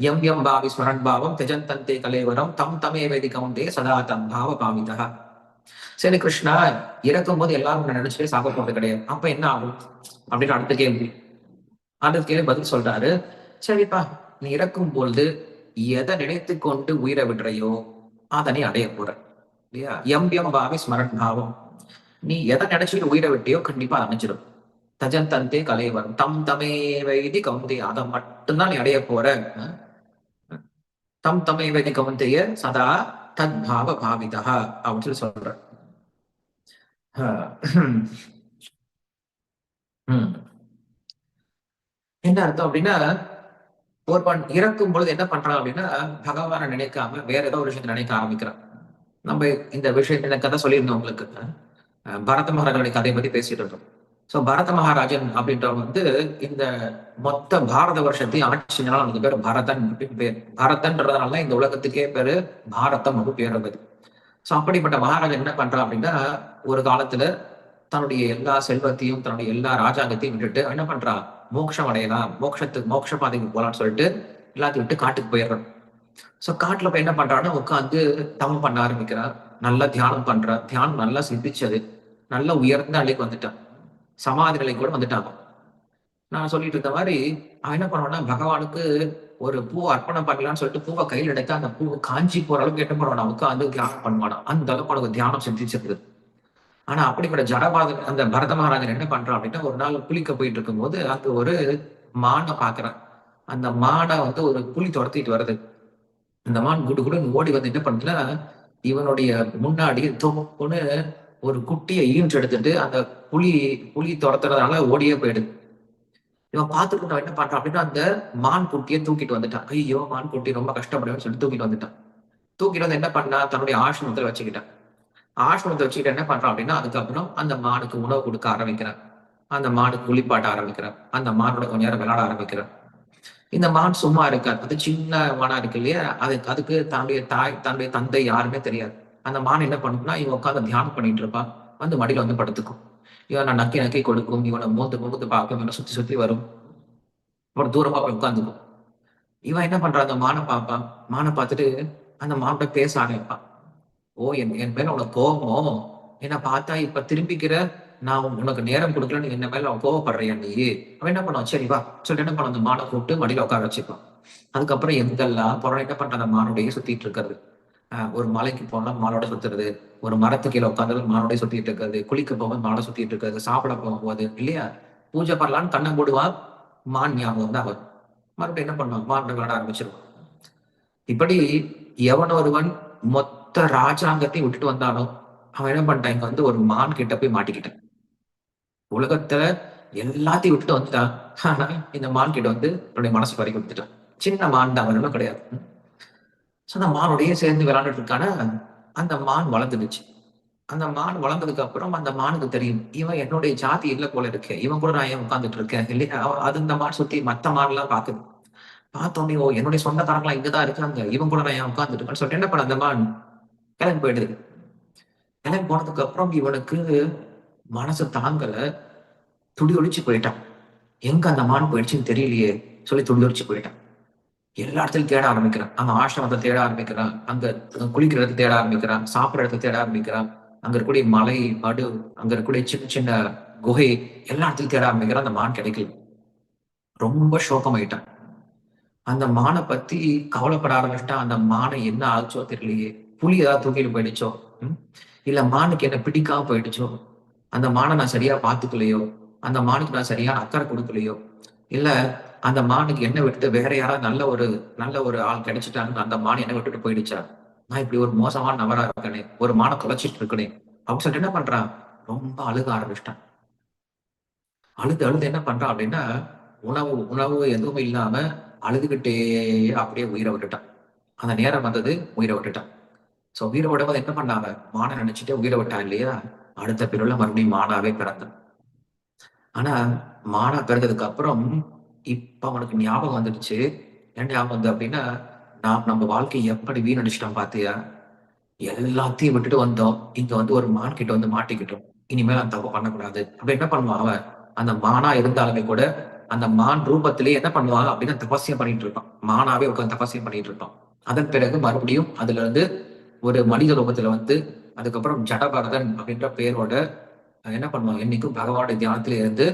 M M பாவி ஸ்மரன் பாவம் தெஜந்தந்தே கலேவரம் தம் தமே வேதி கவுந்தே சதா தம் பாவ பாவிதா. சரி கிருஷ்ணா, இறக்கும் போது எல்லாரும் நினைச்சுட்டே சாக போறது கிடையாது, அப்ப என்ன ஆகும் அப்படின்னு அடுத்த கேள்வி பதில் சொல்றாரு. சரிப்பா, நீ இறக்கும் பொழுது எதை நினைத்து கொண்டு உயிரை விடுறையோ அதை நீ அடைய போற இல்லையா? எம் எம் பாவி ஸ்மரன் பாவம், நீ எதை நினைச்சுட்டு உயிரை விட்டியோ கண்டிப்பா அமைஞ்சிடும். தஜன் தந்தே கலைவரம் தம் தமே வைதி கவுந்தே, அதை மட்டும்தான் நீ அடைய போற. தம் தமே வைதி கவுந்தைய சதா தத் பாவ பாவிதா அப்படின்னு சொல்லி சொல்ற. என்ன அர்த்தம் அப்படின்னா, ஒருவன் இறக்கும் பொழுது என்ன பண்றான் அப்படின்னா, பகவானை நினைக்காம வேற ஏதோ ஒரு விஷயத்தை நினைக்க ஆரம்பிக்கிறான். நம்ம இந்த விஷயத்த இந்த கதை சொல்லியிருந்தோம் உங்களுக்கு. பரத மகாராஜனுடைய கதையை பத்தி பேசிட்டு இருந்தோம். சோ பரத மகாராஜன் அப்படின்றவங்க இந்த மொத்த பாரத வருஷத்தையும் ஆட்சினால அவனுக்கு பேர் பரதன் அப்படின்னு பேர். பரதன்றதுனால இந்த உலகத்துக்கே பேரு பாரதம் அப்படின்னு பேர் இருந்தது. சோ அப்படிப்பட்ட மகாராஜன் என்ன பண்றான் அப்படின்னா, ஒரு காலத்துல தன்னுடைய எல்லா செல்வத்தையும் தன்னுடைய எல்லா ராஜாங்கத்தையும் விட்டுட்டு என்ன பண்றான், மோட்சம் அடையலாம், மோட்ச பாதைக்கு போலான்னு சொல்லிட்டு எல்லாத்தையும் விட்டு காட்டுக்கு போயிடுறான். சோ காட்டுல போய் என்ன பண்றான்னா, உட்காந்து தவம் பண்ண ஆரம்பிக்கிறான். நல்லா தியானம் பண்றான். தியானம் நல்லா சித்திச்சது. நல்லா உயர்ந்த நிலைக்கு வந்துட்டான். சமாதி நிலைக்கு கூட வந்துட்டான். நான் சொல்லிட்டு இருந்த மாதிரி அவன் என்ன பண்ணுவான்னா, பகவானுக்கு ஒரு பூ அர்ப்பணம் பண்ணலாம்னு சொல்லிட்டு பூவை கையில் எடுத்தா அந்த பூ காஞ்சி போற அளவுக்கு என்ன பண்ணுவானா, உட்காந்து தியானம் பண்ணுவானா. அந்த அளவுக்கு அவனுக்கு தியானம் சித்திச்சிருந்தது. ஆனா அப்படிப்பட்ட ஜடபாதன் அந்த பரத மகாராஜன் என்ன பண்றான் அப்படின்னா, ஒரு நாள் குளிக்க போயிட்டு இருக்கும்போது அங்க ஒரு மானை பாக்குறான். அந்த மானை ஒரு புலி துரத்திட்டு வருது. அந்த மான் குடு குடுன்னு ஓடி வந்து என்ன பண்ணுதுன்னா, இவனுடைய முன்னாடி தொப்புன்னு ஒரு குட்டியை ஈன்று எடுத்துட்டு அந்த புலி புலி துரத்துறதுனால ஓடியே போயிடுது. இவன் பார்த்துட்டு என்ன பண்றான் அப்படின்னா, அந்த மான் குட்டியை தூக்கிட்டு வந்துட்டான். ஐயோ, மான் குட்டி ரொம்ப கஷ்டப்படுவேன்னு சொல்லிட்டு தூக்கிட்டு வந்துட்டான். தூக்கிட்டு வந்து என்ன பண்ணா, தன்னுடைய ஆசிரமத்துல வச்சுக்கிட்டான். ஆசிரமத்தை வச்சுக்கிட்டு என்ன பண்றான் அப்படின்னா, அதுக்கப்புறம் அந்த மானுக்கு உணவு கொடுக்க ஆரம்பிக்கிறான். அந்த மானுக்கு குளிப்பாட்ட ஆரம்பிக்கிறான். அந்த மானோட கொஞ்ச நேரம் விளையாட ஆரம்பிக்கிறான். இந்த மான் சும்மா இருக்காது. அது சின்ன மானா இருக்கு இல்லையா, அதுக்கு தன்னுடைய தந்தை யாருமே தெரியாது. அந்த மான் என்ன பண்ணும்னா, இவன் உட்காந்து தியானம் பண்ணிட்டு இருப்பான். வந்து மடியில வந்து படுத்துக்கும். இவன் நான் நக்கி நக்கி கொடுக்கும். இவனை மூந்து மூந்து பார்க்கும். இவனை சுத்தி சுத்தி வரும். அப்புறம் தூரமா போய் உட்காந்துக்கும். இவன் என்ன பண்றான், அந்த மானை பார்ப்பான். மானை பார்த்துட்டு அந்த மான்கிட்ட பேச ஆரம்பிப்பான். ஓ, என் மேல உனக்கு கோபமோ? என்ன பார்த்தா இப்ப திரும்பிக்கிற, நான் உனக்கு நேரம் கொடுக்கலன்னு என்ன மேல அவன் கோவப்படுறியா நீ? அவன் என்ன பண்ணுவான், சரி வா சொல்லிட்டு என்ன பண்ண, அந்த மானை கூப்பிட்டு மடியில உட்கார வச்சுப்பான். அதுக்கப்புறம் எங்கெல்லாம் புறம் என்ன பண்ற, அந்த மானோடையே சுத்திட்டு இருக்கிறது. ஒரு மலைக்கு போனா மானோட சுத்துறது, ஒரு மரத்து கீழே உட்காந்து மானோட சுத்திட்டு இருக்கிறது, குளிக்க போகும்போது மானோட சுத்திட்டு இருக்கிறது, சாப்பிட போகும்போது இல்லையா, பூஜை பண்ணலான்னு கண்ணை போடுவான், மான் ஞாபகம் தான் வரும். மறுபடியும் என்ன பண்ணுவான், மான் விளையாட ஆரம்பிச்சிருவான். இப்படி எவன் ஒருவன் மொத்த ராஜாங்கத்தையும் விட்டுட்டு வந்தானோ அவன் என்ன பண்ணிட்டான், இங்க ஒரு மான் கிட்ட போய் மாட்டிக்கிட்டான். உலகத்துல எல்லாத்தையும் விட்டுட்டு வந்துட்டான். ஆனா இந்த மான் கிட்ட தன்னுடைய மனசு பறி கொடுத்துட்டான். சின்ன மான் தான், அவன் கிடையாது. அந்த மானோடய சேர்ந்து விளையாண்டுட்டு இருக்கான. அந்த மான் வளர்ந்துடுச்சு. அந்த மான் வளர்ந்ததுக்கு அப்புறம் அந்த மானுக்கு தெரியும், இவன் என்னுடைய ஜாதி இல்ல போல இருக்கேன், இவன் கூட நான் ஏன் உட்கார்ந்துட்டு இருக்கேன் இல்லையா. அது இந்த மான் சுத்தி மத்த மான் எல்லாம் பாக்குது. பார்த்தோன்னே, ஓ, என்னுடைய சொந்தக்காரங்களா இங்கதான் இருக்காங்க, இவன் கூட நான் ஏன் உட்கார்ந்துட்டு இருக்கேன்னு சொல்லிட்டு என்ன பண்ண, அந்த மான் கிளம்பி போயிடுது. கிளம்பி போனதுக்கு அப்புறம் இவனுக்கு மனசு தாங்கல, துடி ஒழிச்சு போயிட்டான். எங்க அந்த மான் போயிடுச்சுன்னு தெரியலையே சொல்லி துடி ஒழிச்சு போயிட்டான். எல்லா இடத்துலயும் தேட ஆரம்பிக்கிறான். அங்க ஆசிரமத்தை தேட ஆரம்பிக்கிறான், அங்க குளிக்கிற இடத்தை தேட ஆரம்பிக்கிறான், சாப்பிடுற இடத்தை தேட ஆரம்பிக்கிறான், அங்க இருக்கக்கூடிய மலை மடு, அங்க இருக்கக்கூடிய சின்ன சின்ன குகை, எல்லா இடத்துலயும் தேட ஆரம்பிக்கிறான். அந்த மான் கிடைக்கல. ரொம்ப சோகமாயிட்டான். அந்த மானை பத்தி கவலைப்பட ஆரம்பிச்சுட்டான். அந்த மானை என்ன ஆச்சோ தெரியலையே, புலி ஏதாவது தூக்கிட்டு போயிடுச்சோ, இல்ல மானுக்கு என்ன பிடிக்காம போயிடுச்சோ, அந்த மானை நான் சரியா பாத்துக்கலையோ, அந்த மானுக்கு நான் சரியான அக்கறை கொடுக்கலையோ, இல்ல அந்த மானுக்கு என்ன விட்டுட்டு வேற யாராவது நல்ல ஒரு ஆள் கிடைச்சிட்டாங்கன்னு அந்த மான் என்ன விட்டுட்டு போயிடுச்சா, நான் இப்படி ஒரு மோசமான நபரா இருக்கனே, ஒரு மானை தொலைச்சிட்டு இருக்கனே அப்படின்னு சொல்லிட்டு என்ன பண்றான், ரொம்ப அழுக ஆரம்பிச்சிட்டான். அழுது அழுது என்ன பண்றான் அப்படின்னா, உணவு உணவு எதுவுமே இல்லாம அழுதுகிட்டே அப்படியே உயிரை விட்டுட்டான். அந்த நேரம் வந்தது, உயிரை விட்டுட்டான். சோ உயிரை விடும்போது என்ன பண்ணாங்க, மானை நினைச்சிட்டே உயிரை விட்டான் இல்லையா. அடுத்த பிறவில மறுபடியும் மானாவே பிறந்தான். ஆனா மானா பிறந்ததுக்கு அப்புறம் இப்ப அவனுக்கு ஞாபகம் வந்துடுச்சு. என்ன ஞாபகம் வந்து அப்படின்னா, நாம் நம்ம வாழ்க்கையை எப்படி வீணடிச்சிட்டோம் பாத்தியா, எல்லாத்தையும் விட்டுட்டு வந்தோம், இங்க ஒரு மான் கிட்ட மாட்டிக்கிட்டோம், இனிமேல் அந்த தப்பு பண்ணக்கூடாது அப்படி என்ன பண்ணுவான் அவன், அந்த மானா இருந்தாலுமே கூட அந்த மான் ரூபத்திலேயே என்ன பண்ணுவாங்க அப்படின்னா தபஸ்யம் பண்ணிட்டு இருப்பான். மானாவே உட்காந்து தபஸ்யம் பண்ணிட்டு இருப்பான். அதன் பிறகு மறுபடியும் அதுல இருந்து ஒரு மனித ரூபத்துல வந்து அதுக்கப்புறம் ஜடபரதன் அப்படின்ற பேரோட என்ன பண்ணுவாங்க, என்னைக்கும் பகவானுடைய தியானத்தில இருந்து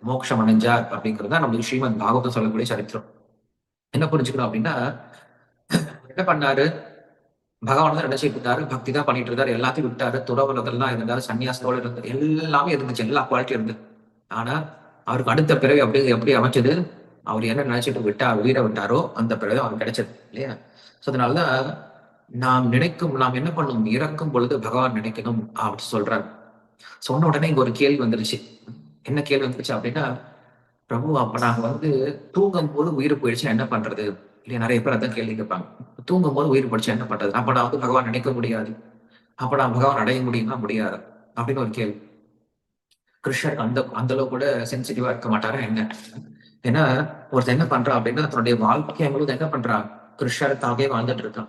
மோட்சம் அடைஞ்சார் அப்படிங்கிறது தான் நம்ம ஸ்ரீமத் பாகவதம் சொல்லக்கூடிய சரித்திரம். என்ன புரிஞ்சுக்கணும் அப்படின்னா, என்ன பண்ணாரு, பகவான் தான் நினைச்சிட்டு இருந்தாரு, பக்தி தான் பண்ணிட்டு இருந்தாரு, எல்லாத்தையும் விட்டாரு, துறவரதெல்லாம் இருந்தாரு, சன்னியாசத்தோட இருந்தாரு, எல்லாமே இருந்துச்சு, எல்லா குவாலிட்டி இருந்து. ஆனா அவருக்கு அடுத்த பிறவி அப்படி எப்படி அமைச்சது, அவர் என்ன நினைச்சிட்டு உயிரை விட்டாரோ அந்த பிறகு அவருக்கு கிடைச்சது இல்லையா? சோ அதனாலதான் நாம் என்ன பண்ணணும், இறக்கும் பொழுது பகவான் நினைக்கணும் அப்படின்னு சொல்றாரு. சொன்ன உடனே இங்க ஒரு கேள்வி வந்துருச்சு. என்ன கேள்வி வந்துருச்சு அப்படின்னா, பிரபு அப்ப நாங்க வந்து தூங்கும் போது உயிர் போயிடுச்சுன்னா என்ன பண்றது இல்லையா? நிறைய பேர் அதான் கேள்வி கேட்பாங்க. தூங்கும் போது உயிர் போயிடுச்சு என்ன பண்றது, அப்ப நான் வந்து பகவான் நினைக்க முடியாது, அப்ப நான் பகவான் அடைய முடியுமா முடியாது அப்படின்னு ஒரு கேள்வி. கிருஷ்ணர் அந்த அந்த அளவு கூட சென்சிட்டிவா இருக்க மாட்டாரா என்ன? ஏன்னா ஒருத்தர் என்ன பண்றான் அப்படின்னா தன்னுடைய வாழ்க்கை முழுவதும் என்ன பண்றான், கிருஷ்ணருக்காகவே வாழ்ந்துட்டு இருக்கான்.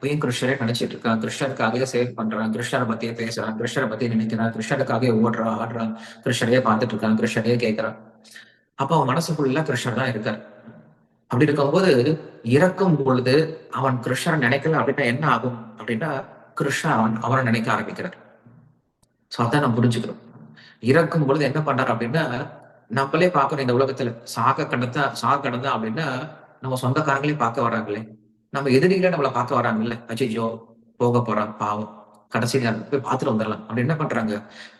ஏன் கிருஷ்ணரே நினைச்சிட்டு இருக்கான், கிருஷ்ணருக்காகவே சேவ் பண்றான், கிருஷ்ணரை பத்தியே பேசுறான், கிருஷ்ணரை பத்தி நினைக்கிறான், கிருஷ்ணருக்காகவே ஓடுறான் ஆடுறான், கிருஷ்ணரையே பார்த்துட்டு இருக்கான், கிருஷ்ணரையே கேட்கிறான். அப்ப அவன் மனசுக்குள்ள கிருஷ்ணர் தான் இருக்கார். அப்படி இருக்கும்போது இறக்கும் பொழுது அவன் கிருஷ்ணரை நினைக்கல அப்படின்னா என்ன ஆகும் அப்படின்னா, கிருஷ்ணன் அவனை நினைக்க ஆரம்பிக்கிறார். சோ அதான் நான் புரிஞ்சுக்கிறோம். இறக்கும் பொழுது என்ன பண்றாரு அப்படின்னா, நம்மளே பார்க்கணும் இந்த உலகத்துல சாக கடந்தா அப்படின்னா நம்ம சொந்தக்காரங்களே பார்க்க வராங்களே, நம்ம எதிரிகளே நம்மளை பார்க்க வராங்கல்ல, அச்சோ போக போறான் பாவம், கடைசி நேரம் போய் பார்த்துட்டு வந்துடலாம் அப்படி என்ன பண்றாங்க,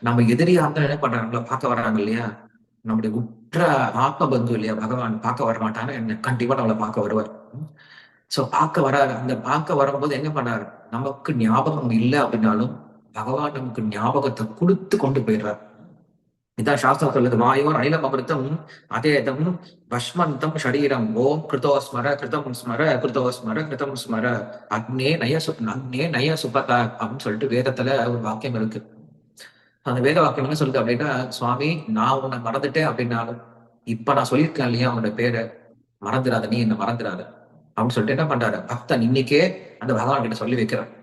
நம்ம எதிரியா இருந்தாலும் என்ன பண்றாங்க, நம்மளை பார்க்க வராங்க இல்லையா? நம்முடைய உற்ற ஆத்ம பந்து இல்லையா பகவான், பார்க்க வர மாட்டானா என்ன, கண்டிப்பா நம்மளை பார்க்க வருவார். சோ பார்க்க வராரு. அந்த பார்க்க வரும்போது என்ன பண்ணாரு, நமக்கு ஞாபகம் இல்லை அப்படின்னாலும் பகவான் நமக்கு ஞாபகத்தை கொடுத்து கொண்டு போயிடுறார். இதான் சாஸ்திரம் சொல்லுது, வாயோர் அனிலம் அமிர்தம் அதேதம் பஷ்மந்தம் ஷரீரம் ஓம் கிருதோஸ்மர கிருதம் ஸ்மர கிருதோஸ்மர கிருதம் ஸ்மர அக்னே நய சுபதா அப்படின்னு சொல்லிட்டு வேதத்துல ஒரு வாக்கியம் இருக்கு. அந்த வேத வாக்கியம் என்ன சொல்லுது அப்படின்னா, சுவாமி நான் உன்னை மறந்துட்டேன் அப்படின்னாலும் இப்ப நான் சொல்லியிருக்கேன் இல்லையா உன்னோட பேரை, மறந்துடாத, நீ என்ன மறந்துடாத அப்படின்னு சொல்லிட்டு என்ன பண்றாரு, பக்தன் இன்னைக்கே அந்த பகவான் கிட்ட சொல்லி வைக்கிறான்.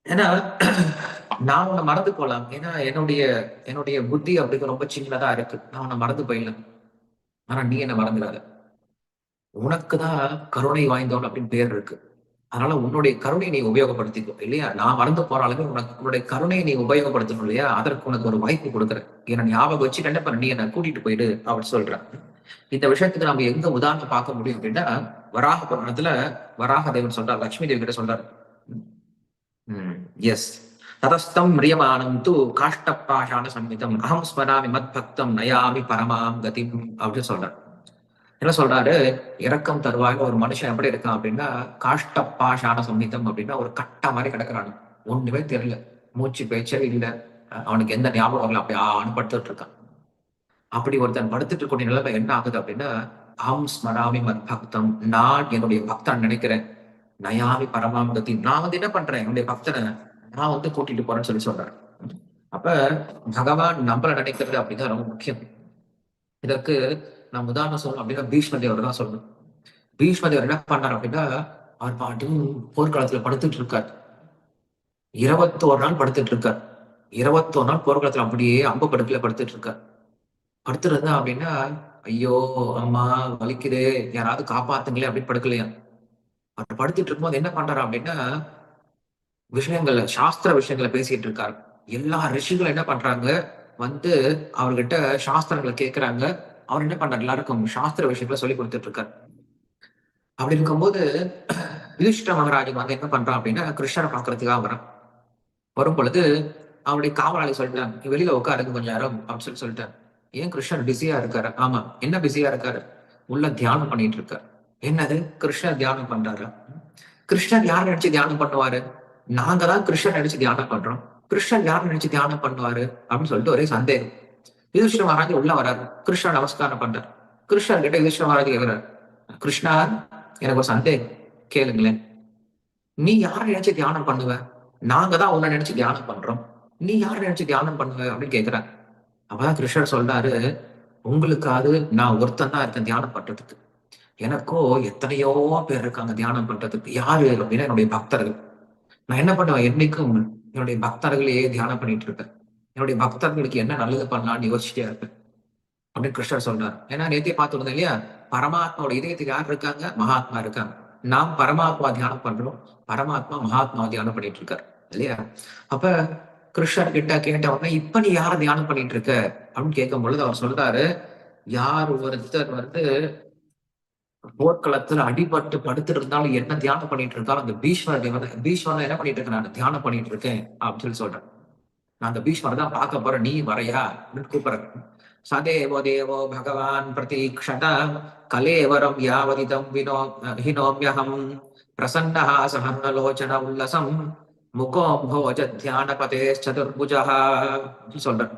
ஏன்னா நான் உன்னை மறந்து போலாம், ஏன்னா என்னுடைய புத்தி அப்படிங்க ரொம்ப சின்னதா இருக்கு, நான் உன்னை மறந்து போயிடலாம், ஆனா நீ என்ன மறந்துடாத, உனக்குதான் கருணை வாய்ந்தவன் அப்படின்னு பேர் இருக்கு, அதனால உன்னுடைய கருணையை நீ உபயோகப்படுத்திக்கோ இல்லையா? நான் மறந்து போறாலுமே உன்னுடைய கருணையை நீ உபயோகப்படுத்தணும் இல்லையா? அதற்கு உனக்கு ஒரு வாய்ப்பு கொடுக்குறேன், என்ன ஞாபகம் வச்சு என்ன பண்ண, நீ என்ன கூட்டிட்டு போயிடு அப்படின்னு சொல்றேன். இந்த விஷயத்துக்கு நம்ம எங்க உதாரணம் பார்க்க முடியும் அப்படின்னா, வராக புராணத்துல வராக தேவன் சொல்றார், லட்சுமி தேவி கிட்ட சொல்றாரு. எஸ், ததஸ்தம் மிரியமானம் தூ காஷ்டப்பாஷான சம்மிதம் அகம் ஸ்மராமி மத் பக்தம் நயாமி பரமாம் கதிம் அப்படின்னு சொல்றாரு. என்ன சொல்றாரு, இறக்கம் தருவாயில ஒரு மனுஷன் எப்படி இருக்கான் அப்படின்னா, காஷ்டப்பாஷான சம்மிதம் அப்படின்னா ஒரு கட்டா மாதிரி கிடக்குறான், ஒண்ணுமே தெரியல, மூச்சு பேச்சே இல்லை, அவனுக்கு எந்த ஞாபகம் அப்படி அனுப்படுத்திட்டு இருக்கான். அப்படி ஒருத்தன் படுத்துட்டு இருக்கக்கூடிய நிலைமை என்ன ஆகுது அப்படின்னா, அகம் ஸ்மராமி மத் பக்தம், நான் என்னுடைய பக்தன் நினைக்கிறேன், நயாமி பரமாம் கதி, நான் வந்து என்ன பண்றேன், என்னுடைய பக்தனை நான் வந்து கூட்டிட்டு போறேன்னு சொல்றாரு. அப்ப பகவான் நம்மள நினைக்கிறது அப்படின்னா ரொம்ப முக்கியம். இதற்கு நான் உதாரணம் சொல்லணும் அப்படின்னா பீஷ்ம தேவர் தான் சொல்லணும். பீஷ்ம தேவர் என்ன பண்ணார் அப்படின்னா, அவர் பாட்டும் போர்க்களத்துல படுத்துட்டு இருக்கார், 21 நாள் படுத்துட்டு இருக்கார், 21 நாள் போர்க்களத்துல அப்படியே அம்பு படுக்கல படுத்துட்டு இருக்கார். படுத்துருந்தா அப்படின்னா, ஐயோ அம்மா வலிக்குது, யாராவது காப்பாத்துங்களே அப்படின்னு படுக்கலையா. அவர் படுத்துட்டு இருக்கும்போது என்ன பண்றாரு அப்படின்னா, சாஸ்திர விஷயங்களை பேசிட்டு இருக்காரு. எல்லா ரிஷிகளும் என்ன பண்றாங்க வந்து அவர்கிட்ட சாஸ்திரங்களை கேட்கிறாங்க. அவர் என்ன பண்றாரு, எல்லாருக்கும் சாஸ்திர விஷயங்களை சொல்லி கொடுத்துட்டு இருக்காரு. அப்படி இருக்கும்போது யுதிஷ்டிர மகாராஜன் வந்து என்ன பண்றான் அப்படின்னா, கிருஷ்ணரை பாக்குறதுக்காக வரும் பொழுது அவருடைய காவலாளி சொல்லிட்டாங்க, வெளியில உட்காருங்க கொஞ்சம் நேரம் அப்படின்னு சொல்லிட்டாங்க. ஏன் கிருஷ்ணர் பிஸியா இருக்காரு? ஆமா, என்ன பிஸியா இருக்காரு, உள்ள தியானம் பண்ணிட்டு இருக்காரு. என்னது, கிருஷ்ணர் தியானம் பண்றாரு? கிருஷ்ணர் யார் நினைச்சு தியானம் பண்ணுவாரு? நாங்க தான் கிருஷ்ணர் நினைச்சு தியானம் பண்றோம், கிருஷ்ணர் யார் நினைச்சு தியானம் பண்ணுவாரு அப்படின்னு சொல்லிட்டு ஒரே சந்தேகம். யுதிஷ்டிர மகாராஜ் உள்ள வராரு, கிருஷ்ணர் நமஸ்காரம் பண்றாரு. கிருஷ்ணர் கிட்ட யுதிஷ்டிர மகாராஜ் கேட்கிறார், கிருஷ்ணா எனக்கு ஒரு சந்தேகம், கேளுங்களேன், நீ யாரை நினைச்சு தியானம் பண்ணுவ? நாங்க தான் உன்னை நினைச்சு தியானம் பண்றோம், நீ யாரை நினைச்சு தியானம் பண்ணுவ அப்படின்னு கேட்கிறார். அப்பதான் கிருஷ்ணர் சொல்றாரு, உங்களுக்காவது நான் ஒருத்தன் தான் இருக்கேன் தியானம் பண்றதுக்கு, எனக்கோ எத்தனையோ பேர் இருக்காங்க தியானம் பண்றதுக்கு. யாரு அப்படின்னா என்னுடைய பக்தர்கள். நான் என்ன பண்ணுவேன், என்னைக்கும் என்னுடைய பக்தர்களையே தியானம் பண்ணிட்டு இருப்பேன், என்னுடைய பக்தர்களுக்கு என்ன நல்லது பண்ணலாம்னு யோசிச்சுட்டே இருப்பேன். அப்படின்னு கிருஷ்ணர் சொல்றார். ஏன்னா நேத்தியே பார்த்துருந்தோம் இல்லையா, பரமாத்மாவோட இதயத்துக்கு யார் இருக்காங்க? மகாத்மா இருக்காங்க. நாம் பரமாத்மா தியானம் பண்றோம், பரமாத்மா மகாத்மா தியானம் பண்ணிட்டு இருக்காரு இல்லையா. அப்ப கிருஷ்ணர் கிட்ட கேட்ட உடனே, இப்ப நீ யார தியானம் பண்ணிட்டு இருக்க அப்படின்னு கேட்கும் பொழுது அவர் சொல்றாரு, யார் ஒருத்தர் போர்க்களத்துல அடிபட்டு படுத்துட்டு இருந்தாலும் என்ன தியானம் பண்ணிட்டு இருக்காலும் அந்த பீஷ்மர் என்ன பண்ணிட்டு இருக்கேன், நான் தியானம் பண்ணிட்டு இருக்கேன் அப்படின்னு சொல்லி சொல்றேன். நான் அந்த பீஷ்மரை தான் பார்க்க போறேன், நீ வரையா அப்படின்னு கூப்பிடுறேன். சதேவோ தேவோ பகவான் பிரதீக்ஷத கலேவரம் யாவதிதம் ஹினோம்யகம் பிரசன்னஹ சஹன்னலோச்சன உல்லசம் முகோம்போஜ தியானபதே சதுர்புஜா சொல்றேன்.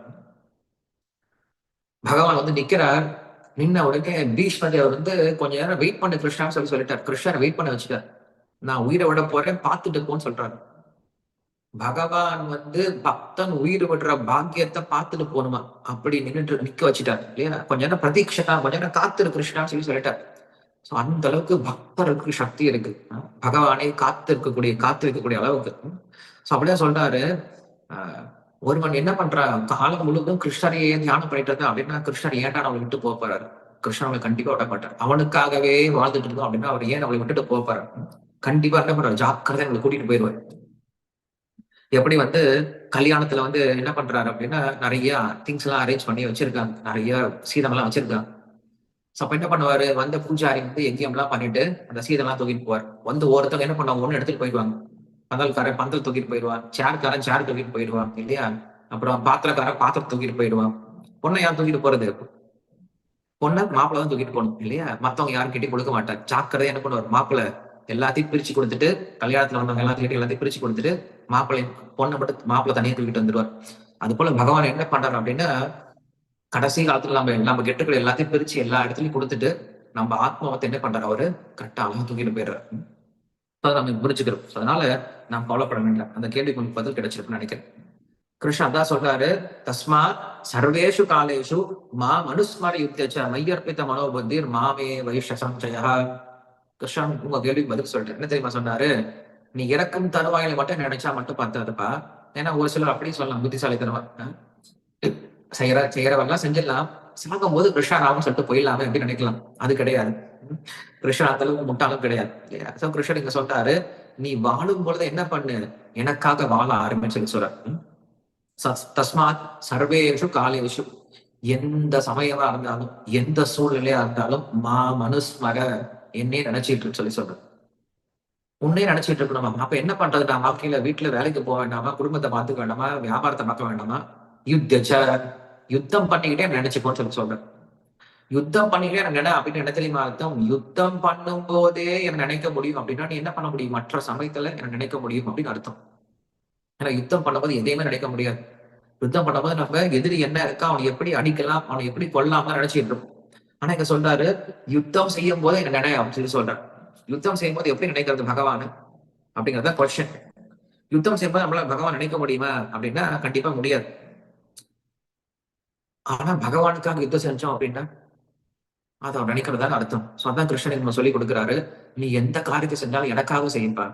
பகவான் நிக்கிறார். நின்ன உடனே பீஷ்மதேவர் கொஞ்ச நேரம் வெயிட் பண்ணு கிருஷ்ணான்னு சொல்லிட்டார். கிருஷ்ணரை வெயிட் பண்ண வச்சுட்டார். நான் உயிரை விட போறேன், பார்த்துட்டு போன்னு சொல்றாரு. பகவான் பக்தன் உயிர் விடுற பாக்கியத்தை பார்த்துட்டு போகணுமா அப்படி நிக்க வச்சுட்டார் இல்லையா. கொஞ்ச நேரம் பிரதீட்சா, கொஞ்ச நேரம் காத்திரு கிருஷ்ணான்னு சொல்லிட்டார். சோ அந்த அளவுக்கு பக்தருக்கு சக்தி இருக்கு, பகவானை காத்திருக்கக்கூடிய அளவுக்கு. சோ அப்படியே சொல்றாரு, ஒருவன் என்ன பண்றான், காலம் முழுவதும் கிருஷ்ணரையே தியானம் பண்ணிட்டு இருந்தா அப்படின்னா கிருஷ்ணர் ஏன்டா அவளை விட்டு போறாரு? கிருஷ்ணன் அவளை கண்டிப்பா விட மாட்டார். அவனுக்காகவே வாழ்ந்துட்டு இருந்தோம் அப்படின்னா அவர் ஏன் அவளை விட்டுட்டு போறாரு? கண்டிப்பா என்ன பண்றாரு, ஜாக்கிரதை அவங்களை கூட்டிட்டு போயிடுவார். எப்படி கல்யாணத்துல என்ன பண்றாரு அப்படின்னா, நிறைய திங்ஸ் எல்லாம் அரேஞ்ச் பண்ணி வச்சிருக்காங்க, நிறைய சீதம் எல்லாம் வச்சிருக்காங்க. அப்ப என்ன பண்ணுவாரு, பூஜாரி எங்கேயும் எல்லாம் பண்ணிட்டு அந்த சீதெல்லாம் தூக்கிட்டு போவார். ஒருத்தவங்க என்ன பண்ணுவாங்க, ஒண்ணு எடுத்துட்டு போயிடுவாங்க. பந்தல்காரன் பந்தல் தூக்கிட்டு போயிடுவான், சேர்காரன் சேர் தூக்கிட்டு போயிடுவான் இல்லையா. அப்புறம் பாத்திரக்காரன் பாத்திரம் தூக்கிட்டு போயிடுவான். பொண்ணை யார் தூக்கிட்டு போறது? பொண்ணை மாப்பிள்ள தான் தூக்கிட்டு போகணும் இல்லையா. மத்தவங்க யாரும் கிட்டி கொடுக்க மாட்டார். ஜாக்கிரதை என்ன பண்ணுவார், மாப்பிள்ள எல்லாத்தையும் பிரிச்சு கொடுத்துட்டு, கல்யாணத்துல வந்தவங்க எல்லாத்தையும் பிரிச்சு கொடுத்துட்டு பொண்ணை மட்டும் மாப்பிள்ள தனியா தூக்கிட்டு வந்துடுவார். அது போல பகவான் என்ன பண்றாரு அப்படின்னா, கடைசி காலத்துல நம்ம கெட்டுக்கள் எல்லாத்தையும் பிரிச்சு எல்லா இடத்துலயும் கொடுத்துட்டு நம்ம ஆத்மாவத்தை என்ன பண்றாரு, அவரு கரெக்டா அவங்க தூக்கிட்டு போயிடுறாரு. நம்ம புரிஞ்சுக்கிறோம். அதனால நாம் கவலைப்பட வேண்டாம். அந்த கேள்விக்கு உங்களுக்கு பதில் கிடைச்சிருக்குன்னு நினைக்கிறேன். கிருஷ்ணன் அதான் சொல்றாரு, தஸ்மாத் சர்வேஷு காலேஷு மா மனுஸ்மர யுக்தச்ச மையர்ப்பித்த மனோபுத்திர் மாமே வைஷசஞ்சயா. கிருஷ்ணன் உங்க கேள்விக்கு பதில் சொல்றேன். என்ன தெரியுமா சொன்னாரு, நீ இறக்கும் தருவாயில மட்டும் நினைச்சா மட்டும் பார்த்தாதுப்பா. ஏன்னா ஒரு சிலர் அப்படி சொல்லலாம், புத்திசாலித்தனமா செய்யறவெல்லாம் செஞ்சிடலாம், சாகும் போது கிருஷ்ணராவும் சொல்லிட்டு போயிடலாமே அப்படின்னு நினைக்கலாம். அது கிடையாது. கிருஷ்ணன் அந்த அளவுக்கு முட்டாளும் கிடையாது. கிருஷ்ணன் இங்க சொல்றாரு, நீ வாழும் பொழுது என்ன பண்ணு, எனக்காக வாழ ஆரம்பிச்சு சொல்ற. தஸ்மாத் சர்வேஷு காலேஷு, எந்த சமயமா இருந்தாலும் எந்த சூழ்நிலையா இருந்தாலும் மா மனுஸ்மர, என்னே நினைச்சிட்டு சொல்லி சொல்றேன். உன்னே நினைச்சிட்டு இருக்கணுமா? அப்ப என்ன பண்றது, நான் வாழ்க்கையில வீட்டுல வேலைக்கு போக வேண்டாமா, குடும்பத்தை பார்த்துக்க வேண்டாமா, வியாபாரத்தை பார்க்க வேண்டாமா? யுத்தம் பண்ணிக்கிட்டே நினைச்சுக்கோன்னு சொல்லி சொல்றேன். யுத்தம் பண்ணிக்கிட்டே நினை அப்படின்னு என்ன தெரியுமா அர்த்தம்? யுத்தம் பண்ணும் போதே என்ன நினைக்க முடியும் அப்படின்னா நீ என்ன பண்ண முடியும், மற்ற சமயத்துல என்ன நினைக்க முடியும் அப்படின்னு அர்த்தம். ஏன்னா யுத்தம் பண்ணும்போது எதையுமே நினைக்க முடியாது. யுத்தம் பண்ணும்போது நம்ம எதிரி என்ன இருக்கா, அவனை எப்படி அடிக்கலாம், அவனை எப்படி கொல்லாம நினைச்சிட்டு இருப்போம். ஆனா இங்க சொல்றாரு, யுத்தம் செய்யும் போது என்ன நினை அப்படின்னு சொல்லி சொல்றேன். யுத்தம் செய்யும் போது எப்படி நினைக்கிறது பகவான் அப்படிங்கறத கொஸ்டின். யுத்தம் செய்யும்போது நம்மளால பகவான் நினைக்க முடியுமா அப்படின்னா கண்டிப்பா முடியாது. ஆனா பகவானுக்காக யுத்தம் செஞ்சோம் அப்படின்னா அதை அவன் நினைக்கிறதான அர்த்தம். சோ அதான் கிருஷ்ணன் நம்ம சொல்லி கொடுக்குறாரு, நீ எந்த காரியத்தை செஞ்சாலும் எனக்காக செய்யப்பா.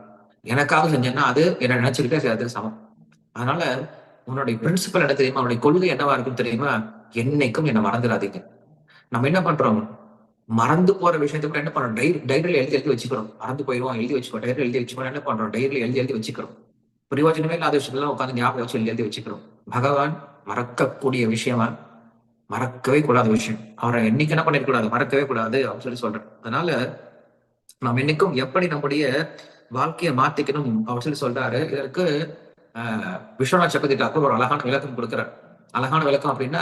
எனக்காக செஞ்சேன்னா அது என்ன நினைச்சுக்கிட்டே செய்யறதுக்கு சமம். அதனால உன்னுடைய பிரின்சிபல் என்ன தெரியுமா, அவனுடைய கொள்கை என்னவா இருக்குன்னு தெரியுமா, என்னைக்கும் என்ன மறந்துடாதீங்க. நம்ம என்ன பண்றோம், மறந்து போற விஷயத்த கூட என்ன பண்றோம், டைரியில எழுதி வச்சுக்கிறோம். மறந்து போயிடுவோம், எழுதி வச்சுக்கோ, டைரியில எழுதி வச்சுக்கோ. என்ன பண்றோம், டைரியில எழுதி வச்சுக்கிறோம். பிரயோஜனமே இல்லாத விஷயத்தெல்லாம் உட்காந்து ஞாபகம் வச்சு எழுதி வச்சுக்கிறோம். பகவான் மறக்கக்கூடிய விஷயமா, மறக்கவே கூடாத விஷயம். அவரை என்னைக்கு என்ன பண்ணிருக்கூடாது, மறக்கவே கூடாது அப்படின்னு சொல்றேன். அதனால நாம் என்னைக்கும் எப்படி நம்முடைய வாழ்க்கையை மாத்திக்கணும் அப்படின்னு சொல்றாரு. இதற்கு விஸ்வநாத் சக்கரவர்த்தி டாக்கூர் ஒரு அழகான விளக்கம் கொடுக்கிறார். அழகான விளக்கம் அப்படின்னா,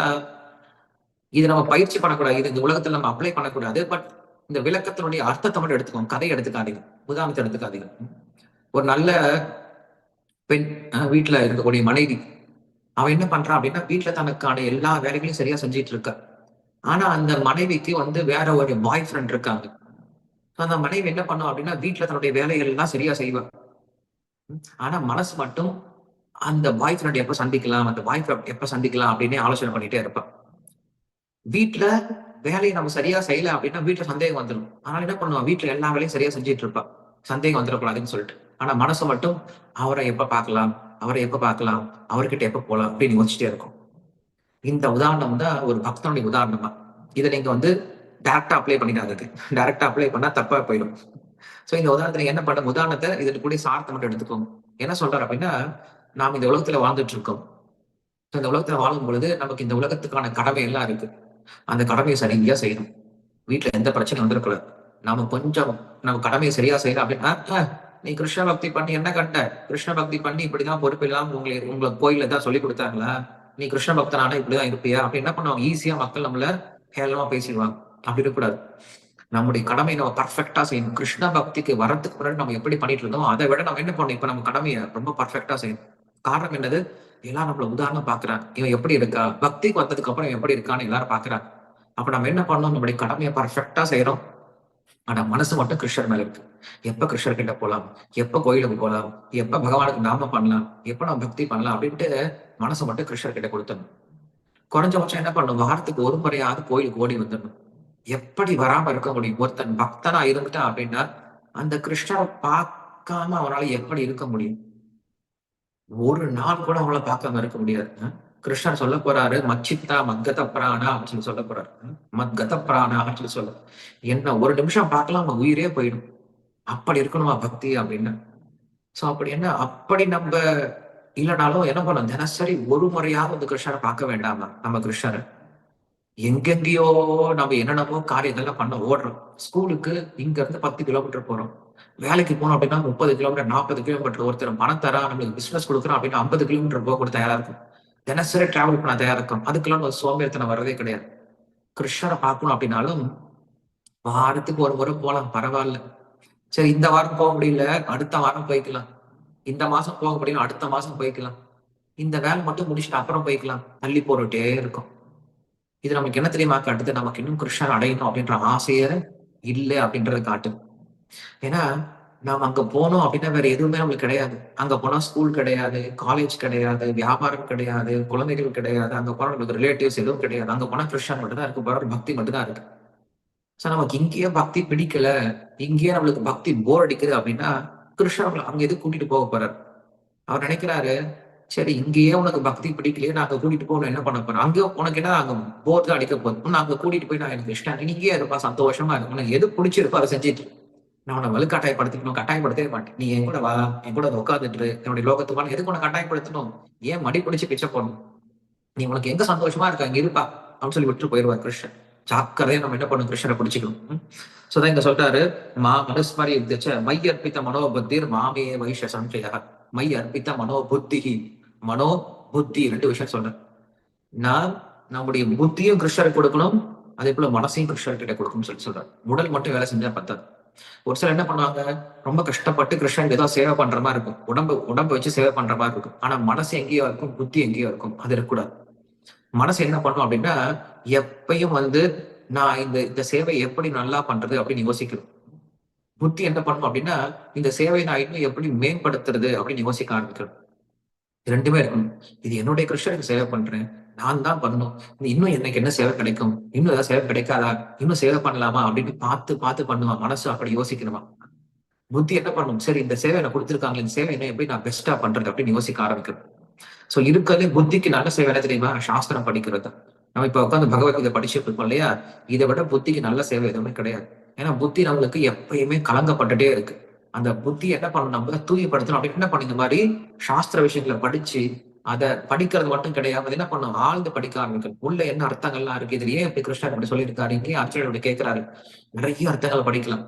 இது நம்ம பயிற்சி பண்ணக்கூடாது, இது இந்த உலகத்துல நம்ம அப்ளை பண்ணக்கூடாது. பட் இந்த விளக்கத்தினுடைய அர்த்தத்தை மட்டும் எடுத்துக்கோங்க, கதையை எடுத்துக்காதீங்க, உதாரணத்தை எடுத்துக்காதீங்க. ஒரு நல்ல பெண் வீட்டுல இருக்கக்கூடிய மனைவி, அவன் என்ன பண்றான் அப்படின்னா வீட்டுல தனக்கான எல்லா வேலைகளையும் சரியா செஞ்சிட்டு இருக்க. ஆனா அந்த மனைவிக்கு வேற ஒரு பாய் ஃப்ரெண்ட் இருக்காங்க. அந்த மனைவி என்ன பண்ணும் அப்படின்னா வீட்டுல தன்னுடைய வேலைகள் எல்லாம் சரியா செய்வான். ஆனா மனசு மட்டும் அந்த பாய் ஃப்ரெண்ட் எப்ப சந்திக்கலாம், அந்த பாய் ஃப்ரெண்ட் எப்ப சந்திக்கலாம் அப்படின்னு ஆலோசனை பண்ணிட்டே இருப்பான். வீட்டுல வேலையை நம்ம சரியா செய்யல அப்படின்னா வீட்டுல சந்தேகம் வந்துடும். அதனால என்ன பண்ணுவான், வீட்டுல எல்லா வேலையும் சரியா செஞ்சிட்டு இருப்பான், சந்தேகம் வந்துடக்கூடாதுன்னு சொல்லிட்டு. ஆனா மனசு மட்டும் அவரை எப்ப பார்க்கலாம், அவர்கிட்ட எப்ப போலாம் அப்படின்னு யோசிச்சுட்டே இருக்கும். இந்த உதாரணம் தான் ஒரு பக்தனுடைய உதாரணமா. இதை நீங்க வந்து டைரக்டா அப்ளை பண்ணிடாதது. டைரக்டா அப்ளை பண்ணா தப்பா போயிடும். சோ இந்த உதாரணத்துல என்ன பண்ண உதாரணத்தை இதுல கூட சார்த்த மட்டும் எடுத்துக்கோங்க. என்ன சொல்றாரு அப்படின்னா, நாம் இந்த உலகத்துல வாழ்ந்துட்டு இருக்கோம். இந்த உலகத்துல வாழும் பொழுது நமக்கு இந்த உலகத்துக்கான கடமை எல்லாம் இருக்கு. அந்த கடமையை சரியா செய்யணும். வீட்டுல எந்த பிரச்சனையும் வந்துடக்கூடாது. நாம கொஞ்சம் நம்ம கடமையை சரியா செய்யலாம் அப்படின்னா, நீ கிருஷ்ண பக்தி பண்ணி என்ன கண்ட? கிருஷ்ண பக்தி பண்ணி இப்படிதான் பொறுப்பு இல்லாம உங்களுக்கு கோயில தான் சொல்லி கொடுத்தாங்களா? நீ கிருஷ்ண பக்தனானா இப்படிதான் இருப்பியா? அப்படி என்ன பண்ணுவாங்க? ஈஸியா மக்கள் நம்மள கேவலமா பேசிடுவாங்க. அப்படி இருக்கக்கூடாது. நம்முடைய கடமை நம்ம பர்ஃபெக்டா செய்யணும். கிருஷ்ண பக்திக்கு வரதுக்கு முன்னாடி நம்ம எப்படி பண்ணிட்டு இருந்தோம், அதை விட நம்ம என்ன பண்ணணும்? இப்ப நம்ம கடமையை ரொம்ப பர்ஃபெக்டா செய்யணும். காரணம் என்னது? எல்லாம் நம்மள உதாரணம் பாக்குறாங்க. இவன் எப்படி இருக்கா? பக்திக்கு வந்ததுக்கு அப்புறம் எப்படி இருக்கான்னு எல்லாரும் பாக்குறாங்க. அப்ப நம்ம என்ன பண்ணணும்? நம்முடைய கடமையை பர்ஃபெக்டா செய்யறோம். ஆனா மனசு மட்டும் கிருஷ்ணர் மேல இருக்கு. எப்ப கிருஷ்ணர் கிட்ட போலாம், எப்ப கோயிலுக்கு போலாம், எப்ப பகவானுக்கு நாம பண்ணலாம், எப்ப நம்ம பக்தி பண்ணலாம் அப்படின்ட்டு மனசு மட்டும் கிருஷ்ணர் கிட்ட கொடுத்துடணும். குறைஞ்சபட்சம் என்ன பண்ணணும்? வாரத்துக்கு ஒரு முறையாவது கோயிலுக்கு ஓடி வந்துடணும். எப்படி வராம இருக்க முடியும்? ஒருத்தன் பக்தனா இருந்துட்டான் அப்படின்னா அந்த கிருஷ்ணரை பார்க்காம அவனால எப்படி இருக்க முடியும்? ஒரு நாள் கூட அவங்கள பார்க்காம இருக்க முடியாது. கிருஷ்ணர் சொல்ல போறாரு, மச்சித்தா மத்கத பிராணா அப்படின்னு சொல்லி சொல்ல போறாரு. மத்கத பிராணா அப்படின்னு சொல்லி சொல்ல, என்ன ஒரு நிமிஷம் பார்க்கலாம் அவங்க உயிரே போயிடும். அப்படி இருக்கணுமா பக்தி அப்படின்னு. சோ அப்படி என்ன அப்படி நம்ம இல்லைனாலும் என்ன பண்ணணும்? தினசரி ஒரு முறையாவது வந்து கிருஷ்ணரை பார்க்க வேண்டாமா? நம்ம கிருஷ்ணரை எங்கெங்கயோ நம்ம என்னென்னமோ காரியங்கள்லாம் பண்ண ஓடுறோம். ஸ்கூலுக்கு இங்க இருந்து 10 கிலோமீட்டர் போறோம். வேலைக்கு போனோம் அப்படின்னா 30 கிலோமீட்டர், 40 கிலோமீட்டர். ஒருத்தர் பணம் தரா நம்மளுக்கு பிசினஸ் கொடுக்குறோம் அப்படின்னா 50 கிலோமீட்டர் போக கூட தயாரா இருக்கும். தினசரி டிராவல் பண்ண தயாரா இருக்கும். அதுக்கெல்லாம் ஒரு சோம்பேறித்தனம் வரவே கிடையாது. கிருஷ்ணரை பார்க்கணும் அப்படின்னாலும் வாரத்துக்கு ஒரு முறை போலாம், பரவாயில்ல. சரி இந்த வாரம் போக முடியல, அடுத்த வாரம் போய்க்கலாம். இந்த மாசம் போக முடியல, அடுத்த மாசம் போய்க்கலாம். இந்த வேலை மட்டும் முடிச்சுட்டு அப்புறம் போய்க்கலாம். தள்ளி போட்டுட்டே இருக்கும். இது நமக்கு என்ன தெரியுமா காட்டுது? நமக்கு இன்னும் கிருஷ்ணர் அடையணும் அப்படின்ற ஆசையே இல்லை அப்படின்றத காட்டுது. ஏன்னா நாம அங்க போனோம் அப்படின்னா வேற எதுவுமே நம்மளுக்கு கிடையாது. அங்க போனா ஸ்கூல் கிடையாது, காலேஜ் கிடையாது, வியாபாரம் கிடையாது, குழந்தைகள் கிடையாது. அங்க போனா நமக்கு ரிலேட்டிவ்ஸ் எதுவும் கிடையாது. அங்க போனா கிருஷ்ணன் மட்டும் தான் இருக்கு, போற பக்தி மட்டும் தான் இருக்கு. சோ நமக்கு இங்கேயே பக்தி பிடிக்கல, இங்கேயே நம்மளுக்கு பக்தி போர் அடிக்குது அப்படின்னா கிருஷ்ணர் அங்க எதுக்கு கூட்டிட்டு போக போறாரு? அவர் நினைக்கிறாரு, சரி இங்கேயே உனக்கு பக்தி பிடிக்கலையே, நான் அங்க கூட்டிட்டு போகணும் என்ன பண்ண போறேன்? அங்கே உனக்கு என்ன அங்க போர் தான் அடிக்க போகுது. உன்னை அங்க கூட்டிட்டு போய் நான் எனக்கு இஷ்டம், நீ இங்கேயே இருப்பா, சந்தோஷமா இருக்கும். உனக்கு எது பிடிச்சிருப்போ அதை செஞ்சுட்டு நான் உன்னை வலுக்கட்டாயப்படுத்திக்கணும், கட்டாயப்படுத்தவே மாட்டேன். நீ என் கூட வா, என் கூட உட்காந்துட்டு என்னுடைய லோகத்துக்கு எதுக்கு உனக்கு கட்டாயப்படுத்தணும்? ஏன் மடி பிடிச்சு பிச்சை போடணும்? நீ உனக்கு எங்க சந்தோஷமா இருக்க அங்க இருப்பா அப்படின்னு சொல்லி விட்டு போயிடுவார் கிருஷ்ணன். ஜாக்கிரதையா நம்ம என்ன பண்ணும்? கிருஷ்ணரை பிடிச்சிக்கணும். சோதான் இங்க சொல்றாரு, மா மனுஸ்மரி மை அர்ப்பித்த மனோபுத்திர் மாமே வைஷ சஞ்சய. மை அர்ப்பித்த மனோபுத்தி, மனோ புத்தி 2 விஷயம் சொல்றேன். நான் நம்முடைய புத்தியும் கிருஷ்ணருக்கு கொடுக்கணும், அதே போல மனசையும் கிருஷ்ணர்கிட்ட கொடுக்கணும்னு சொல்லி சொல்றாரு. உடல் மட்டும் வேலை செஞ்சா பத்தாது. ஒரு சிலர் என்ன பண்ணுவாங்க? ரொம்ப கஷ்டப்பட்டு கிருஷ்ணனுக்கு ஏதோ சேவை பண்ற மாதிரி இருக்கும். உடம்பு வச்சு சேவை பண்ற மாதிரி இருக்கும். ஆனா மனசு எங்கேயோ இருக்கும், புத்தி எங்கேயோ இருக்கும். அது இருக்கக்கூடாது. மனசு என்ன பண்ணும் அப்படின்னா, எப்பயும் வந்து நான் இந்த இந்த சேவை எப்படி நல்லா பண்றது அப்படின்னு யோசிக்கணும். புத்தி என்ன பண்ணும் அப்படின்னா, இந்த சேவையை நான் இன்னும் எப்படி மேம்படுத்துறது அப்படின்னு யோசிக்க ஆரம்பிக்கணும். 2மே இருக்கணும். இது என்னுடைய கிருஷ்ணருக்கு சேவை பண்றேன், நான் தான் பண்ணணும். இன்னும் எனக்கு என்ன சேவை கிடைக்கும்? இன்னும் ஏதாவது சேவை கிடைக்காதா? இன்னும் சேவை பண்ணலாமா அப்படின்னு பார்த்து பார்த்து பண்ணுவான். மனசு அப்படி யோசிக்கணுமா. புத்தி என்ன பண்ணும்? சரி இந்த சேவை எனக்கு கொடுத்துருக்காங்க, இந்த சேவை என்ன எப்படி நான் பெஸ்டா பண்றது அப்படின்னு யோசிக்க ஆரம்பிக்கணும். சோ இருக்கிறதே புத்திக்கு நல்ல சேவை என்ன தெரியுமா? சாஸ்திரம் படிக்கிறது தான். நம்ம இப்ப உட்காந்து பகவத்கீதை படிச்சுட்டு இருக்கோம் இல்லையா? இதை விட புத்திக்கு நல்ல சேவை எதுவுமே கிடையாது. ஏன்னா புத்தி நம்மளுக்கு எப்பயுமே கலங்கப்பட்டுட்டே இருக்கு. அந்த புத்தி என்ன பண்ணணும்? நம்ம தூய்மைப்படுத்தணும் அப்படின்னு என்ன பண்ணும்? இந்த மாதிரி சாஸ்திர விஷயங்களை படிச்சு அதை படிக்கிறது மட்டும் கிடையாது, என்ன பண்ணும்? ஆழ்ந்து படிக்க ஆரம்பிக்கணும். உள்ள என்ன அர்த்தங்கள்லாம் இருக்கு, இதுல ஏன் இப்படி கிருஷ்ணர் இப்படி சொல்லியிருக்காரு, இங்கேயும் அர்ச்சனை இப்படி கேட்கிறாரு. நிறைய அர்த்தங்கள் படிக்கலாம்.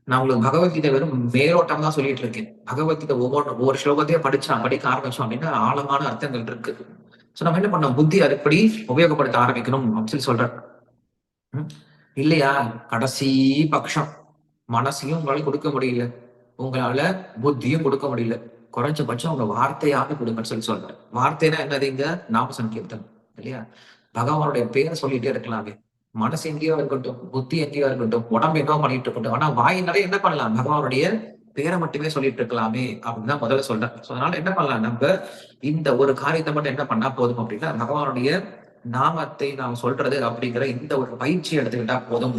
நான் உங்களுக்கு பகவத்கீதை வெறும் மேலோட்டம் தான் சொல்லிட்டு இருக்கேன். பகவத்கீதை ஒவ்வொரு ஸ்லோகத்தையும் படிக்க ஆரம்பிச்சோம் அப்படின்னா ஆழமான அர்த்தங்கள் இருக்கு. சோ நம்ம என்ன பண்ணோம்? புத்தி அதுபடி உபயோகப்படுத்த ஆரம்பிக்கணும் அப்படின்னு சொல்லி சொல்றேன். இல்லையா? கடைசி பட்சம் மனசையும் உங்களால கொடுக்க முடியல, உங்களால புத்தியும் கொடுக்க முடியல. குறைஞ்சபட்சம் உங்க வார்த்தையாவது கொடுங்கன்னு சொல்லி சொல்றேன். வார்த்தைனா என்னது? இங்க நாம சங்கீர்த்தனம் இல்லையா? பகவானுடைய பேரை சொல்லிட்டே இருக்கலாமே. மனசு எங்கேயோ இருக்கட்டும், புத்தி எங்கேயோ இருக்கட்டும், உடம்பு எங்கோ பண்ணிட்டு இருக்கட்டும். ஆனா வாயினாலே என்ன பண்ணலாம்? பகவானுடைய பேரை மட்டுமே சொல்லிட்டு இருக்கலாமே அப்படின்னு தான் முதல்ல சொல்றேன். சோ அதனால என்ன பண்ணலாம்? நம்ம இந்த ஒரு காரியத்தை மட்டும் என்ன பண்ணா போதும் அப்படின்னா, பகவானுடைய நாமத்தை நாம் சொல்றது அப்படிங்கிற இந்த ஒரு பயிற்சி எடுத்துக்கிட்டா போதும்.